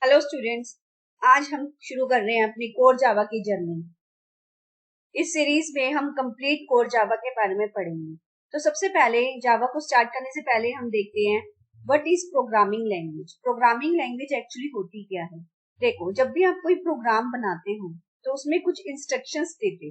Hello students, आज हम शुरू कर रहे हैं अपनी कोर जावा की जर्नी। इस सीरीज में हम कंप्लीट कोर जावा के बारे में पढ़ेंगे। तो सबसे पहले जावा को स्टार्ट करने से पहले हम देखते हैं what is programming language. Programming language actually होती क्या है। देखो, जब भी आप कोई प्रोग्राम बनाते हो तो उसमें कुछ इंस्ट्रक्शंस देते,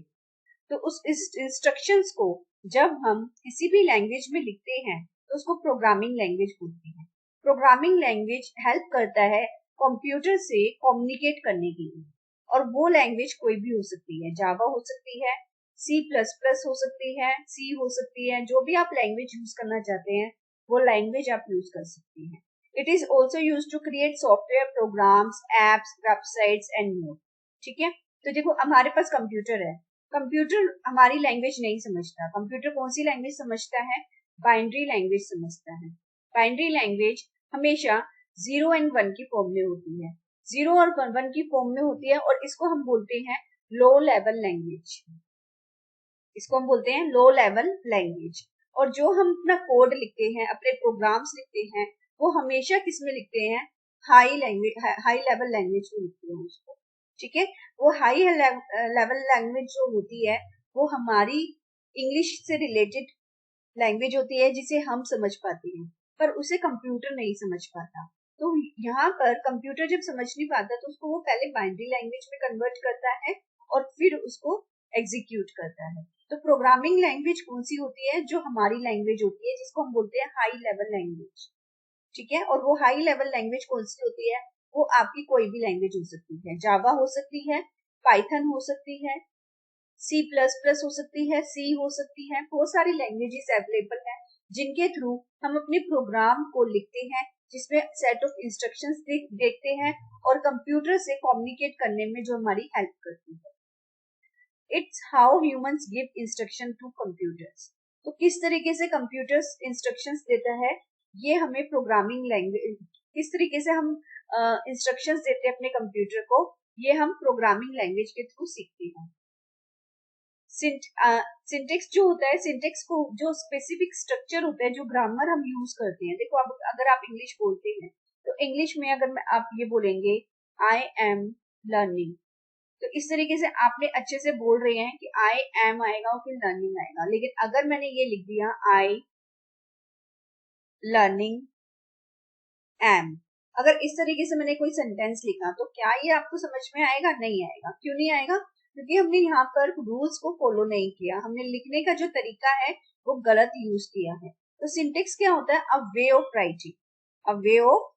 तो उस इंस्ट्रक्शंस को जब हम किसी भी लैंग्वेज में लिखते हैं तो उसको प्रोग्रामिंग लैंग्वेज बोलते हैं। प्रोग्रामिंग लैंग्वेज हेल्प करता है कंप्यूटर से कम्युनिकेट करने के लिए, और वो लैंग्वेज कोई भी हो सकती है। जावा हो सकती है, सी प्लस प्लस हो सकती है, सी हो सकती है, जो भी आप लैंग्वेज यूज करना चाहते हैं वो लैंग्वेज आप यूज कर सकती हैं। It is also use to create software, programs, apps, websites and more. ठीक है, तो देखो हमारे पास कंप्यूटर है। कंप्यूटर हमारी लैंग्वेज नहीं समझता। कंप्यूटर कौन सी लैंग्वेज समझता है? बाइनरी लैंग्वेज समझता है। बाइनरी लैंग्वेज हमेशा 0 और 1 की फॉर्म में होती है। 0 और 1 की फॉर्म में होती है, और इसको हम बोलते हैं लो लेवल लैंग्वेज। इसको हम बोलते हैं लो लेवल लैंग्वेज। और जो हम अपना कोड लिखते हैं, अपने प्रोग्राम्स लिखते हैं, वो हमेशा किस में लिखते हैं? High language, high level language में लिखते हैं उसको। ठीक है, वो हाई लेवल लैंग्वेज जो होती है वो हमारी इंग्लिश से रिलेटेड लैंग्वेज होती है, जिसे हम समझ पाते हैं, पर उसे कंप्यूटर नहीं समझ पाता। तो यहाँ पर कंप्यूटर जब समझ नहीं पाता तो उसको वो पहले बाइनरी लैंग्वेज में कन्वर्ट करता है और फिर उसको एग्जीक्यूट करता है। तो प्रोग्रामिंग लैंग्वेज कौन सी होती है? जो हमारी लैंग्वेज होती है, जिसको हम बोलते हैं हाई लेवल लैंग्वेज। ठीक है, और वो हाई लेवल लैंग्वेज कौन सी होती है? वो आपकी कोई भी लैंग्वेज हो सकती है। जावा हो सकती है, पाइथन हो सकती है, सी प्लस प्लस हो सकती है, सी हो सकती है। बहुत सारी लैंग्वेजेस अवेलेबल है जिनके थ्रू हम अपने प्रोग्राम को लिखते हैं, जिसमें सेट ऑफ इंस्ट्रक्शंस देखते हैं और कंप्यूटर से कम्युनिकेट करने में जो हमारी हेल्प करती है। It's how humans give instruction to computers. तो किस तरीके से कंप्यूटर्स इंस्ट्रक्शंस देता है, ये हमें प्रोग्रामिंग लैंग्वेज, किस तरीके से हम इंस्ट्रक्शंस देते हैं अपने कंप्यूटर को, ये हम प्रोग्रामिंग लैंग्वेज के थ्रू सीखते हैं। सिंटेक्स जो होता है, सिंटेक्स को जो स्पेसिफिक स्ट्रक्चर होता है, जो ग्रामर हम यूज करते हैं। देखो, अब अगर आप इंग्लिश बोलते हैं तो इंग्लिश में अगर आप ये बोलेंगे आई एम लर्निंग, तो इस तरीके से आपने अच्छे से बोल रहे हैं कि आई एम आएगा और फिर लर्निंग आएगा। लेकिन अगर मैंने ये लिख दिया आई लर्निंग एम, अगर इस तरीके से मैंने कोई सेंटेंस लिखा तो क्या ये आपको समझ में आएगा? नहीं आएगा। क्यों नहीं आएगा? क्योंकि हमने यहाँ पर रूल्स को फॉलो नहीं किया, हमने लिखने का जो तरीका है वो गलत यूज किया है। तो सिंटेक्स क्या होता है? A way of writing. A way of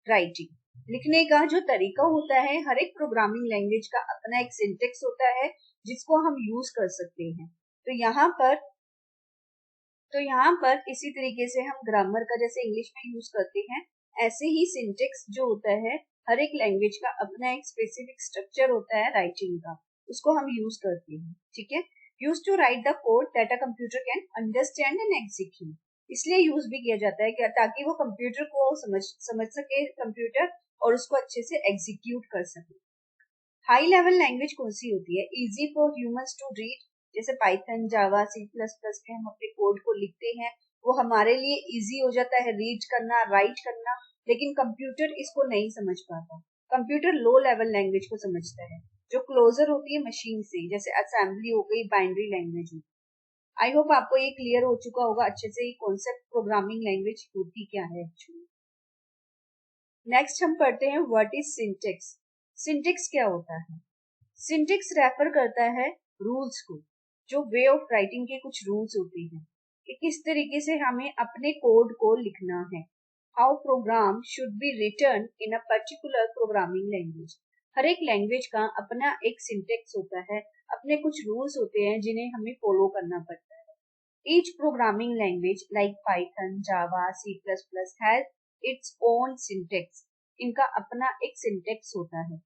writing, लिखने का जो तरीका होता है। हर एक प्रोग्रामिंग लैंग्वेज का अपना एक सिंटेक्स होता है जिसको हम यूज कर सकते हैं। तो यहाँ पर इसी तरीके से हम ग्रामर का जैसे इंग्लिश में यूज करते हैं, ऐसे ही सिंटेक्स जो होता है, हर एक लैंग्वेज का अपना एक स्पेसिफिक स्ट्रक्चर होता है राइटिंग का, उसको हम यूज करते हैं। ठीक है, use to write the code that a computer can understand and execute. इसलिए यूज भी किया जाता है ताकि वो कंप्यूटर को समझ सके कंप्यूटर, और उसको अच्छे से एग्जीक्यूट कर सके। हाई लेवल लैंग्वेज कौन सी होती है? Easy for humans to read. जैसे Python, Java, C plus plus में हम अपने कोड को लिखते हैं, वो हमारे लिए इजी हो जाता है रीड करना, राइट करना। लेकिन कंप्यूटर इसको नहीं समझ पाता। कंप्यूटर लो लेवल लैंग्वेज को समझता है, जो क्लोजर होती है मशीन से, जैसे असेंबली हो गई, बाइनरी लैंग्वेज हो। आई होप आपको ये क्लियर हो चुका होगा अच्छे से, ये कॉन्सेप्ट प्रोग्रामिंग लैंग्वेज होती क्या है एक्चुअली। नेक्स्ट हम पढ़ते हैं व्हाट इज सिंटेक्स। सिंटेक्स क्या होता है? सिंटेक्स रेफर करता है रूल्स को, जो वे ऑफ राइटिंग के कुछ रूल्स होते हैं कि किस तरीके से हमें अपने कोड को लिखना है। How program should be written in a particular programming language. हर एक लैंग्वेज का अपना एक सिंटेक्स होता है, अपने कुछ रूल्स होते हैं जिन्हें हमें फॉलो करना पड़ता है। Each programming language like Python, Java, C plus plus has its own syntax. इनका अपना एक सिंटेक्स होता है।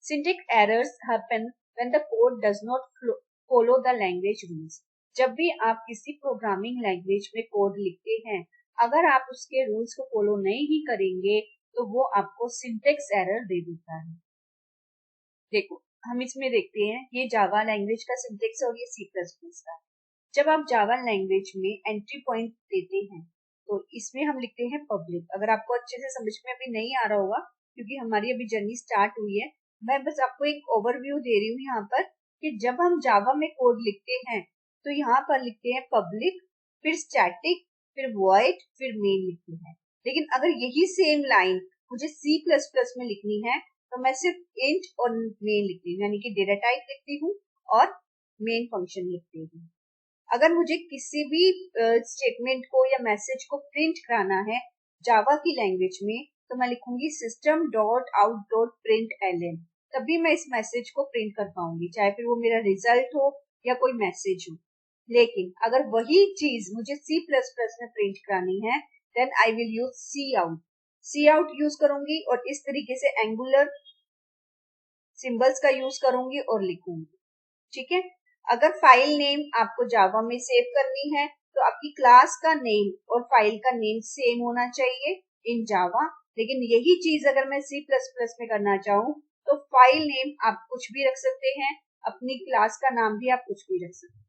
Syntax errors happen when the code does not follow the language rules. जब भी आप किसी प्रोग्रामिंग लैंग्वेज में कोड लिखते हैं, अगर आप उसके रूल्स को फॉलो नहीं ही करेंगे तो वो आपको सिंटेक्स एरर दे देता है। देखो, हम इसमें देखते हैं, ये जावा लैंग्वेज का सिंटेक्स और ये सी प्लस प्लस का। जब आप जावा लैंग्वेज में एंट्री पॉइंट देते हैं तो इसमें हम लिखते हैं पब्लिक। अगर आपको अच्छे से समझ में अभी नहीं आ रहा होगा क्योंकि हमारी अभी जर्नी स्टार्ट हुई है। मैं बस आपको एक ओवरव्यू दे रही हूँ यहाँ पर कि जब हम जावा में कोड लिखते हैं तो यहाँ पर लिखते हैं पब्लिक, फिर स्टैटिक, फिर वॉइड, फिर मेन लिखते हैं। लेकिन अगर यही सेम लाइन मुझे C++ में लिखनी है तो मैं सिर्फ इंट और मेन लिखती हूँ, यानी कि डेटा टाइप लिखती हूँ और मेन फंक्शन लिखती हूँ। अगर मुझे किसी भी स्टेटमेंट को या मैसेज को प्रिंट कराना है जावा की लैंग्वेज में तो मैं लिखूंगी system dot out dot print ln, तभी मैं इस मैसेज को प्रिंट कर पाऊंगी, चाहे फिर वो मेरा रिजल्ट हो या कोई मैसेज हो। लेकिन अगर वही चीज मुझे C++ में प्रिंट करानी है then I will use cout use करूंगी और इस तरीके से एंगुलर सिंबल्स का यूज करूंगी और लिखूंगी। ठीक है। अगर फाइल नेम आपको जावा में सेव करनी है तो आपकी क्लास का नेम और फाइल का नेम सेम होना चाहिए इन जावा। लेकिन यही चीज अगर मैं C++ में करना चाहूँ तो फाइल नेम आप कुछ भी रख सकते हैं, अपनी क्लास का नाम भी आप कुछ भी रख सकते हैं।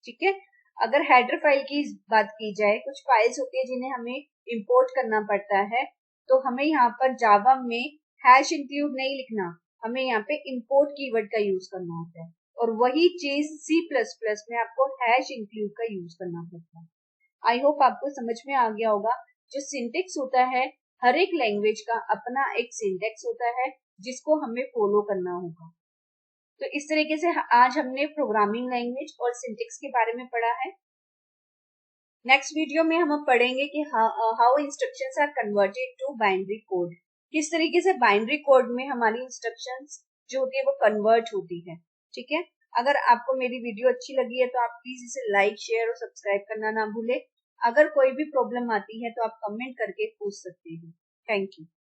ठीक है। अगर हेडर फाइल की बात की जाए, कुछ फाइल्स होती है जिन्हें हमें इंपोर्ट करना पड़ता है, तो हमें यहाँ पर जावा में हैश इंक्लूड नहीं लिखना, हमें यहाँ पे इंपोर्ट कीवर्ड का यूज करना होता है। और वही चीज C++ में आपको हैश इंक्लूड का यूज करना पड़ता है। आई होप आपको समझ में आ गया होगा। जो सिंटेक्स होता है, हर एक लैंग्वेज का अपना एक सिंटेक्स होता है जिसको हमें फॉलो करना होगा। तो इस तरीके से आज हमने प्रोग्रामिंग लैंग्वेज और सिंटेक्स के बारे में पढ़ा है। नेक्स्ट वीडियो में हम पढ़ेंगे कि how instructions are converted to binary code, किस तरीके से बाइनरी कोड में हमारी इंस्ट्रक्शंस जो होती है वो कन्वर्ट होती है। ठीक है। अगर आपको मेरी वीडियो अच्छी लगी है तो आप प्लीज इसे लाइक, शेयर और सब्सक्राइब करना ना भूले। अगर कोई भी प्रॉब्लम आती है तो आप कमेंट करके पूछ सकते हैं। Thank you.